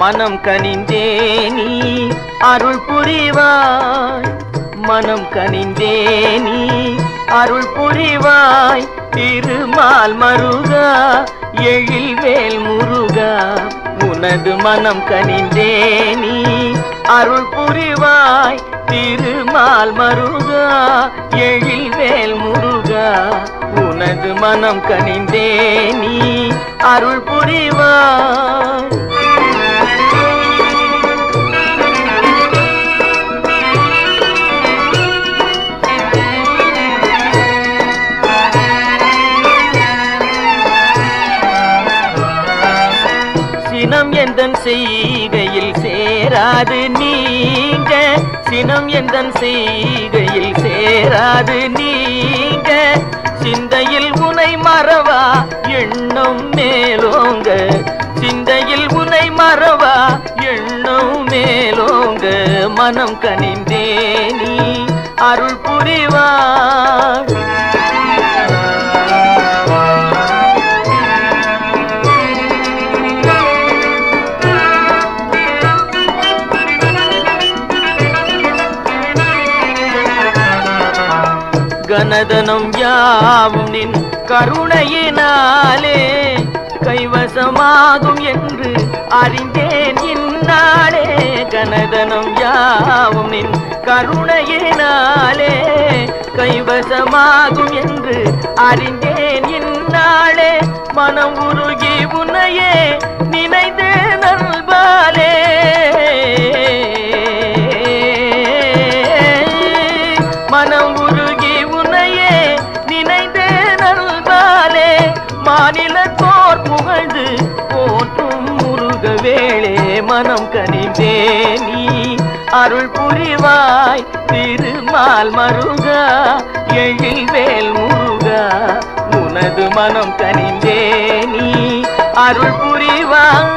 மனம் கனிந்தே நீ அருள் புரிவாய், மனம் கனிந்தே நீ அருள் புரிவாய். திருமால் மருகா எழில்வேல் முருகா, உனது மனம் கனிந்தே நீ அருள் புரிவாய். திருமால் மருகா எழில்வேல் முருகா, உனது மனம் கனிந்தே நீ அருள் புரிவாய். சினம் எந்தன் செய்கையில் சேராது நீங்க, சினம் எந்தன் செய்கையில் சேராது நீங்க. சிந்தையில் உனை மறவா எண்ணம் மேலோங்க, சிந்தையில் உனை மறவா எண்ணம் மேலோங்க. மனம் கனிந்தே நீ அருள் புரிவாய். கனதனம் யாவும் நின் கருணையினாலே கைவசமாகும் என்று அறிந்தேன் இந்நாளே. கனதனம் யாவும் நின் கருணையினாலே கைவசமாகும் என்று அறிந்தேன் இந்நாளே. மனம் உருகி உன்னையே நினைந்து நல்பாலே, மனம் உருகி உன்னையே நினைந்து நல்பாலே. மாநிலத்தோர் புகழ்ந்து போற்றும் முருகவேளே, மனம் கனிந்தே நீ அருள் புரிவாய். திருமால் மருகா எழில்வேல் முருகா, உனது மனம் கனிந்தே நீ அருள் புரிவாய்.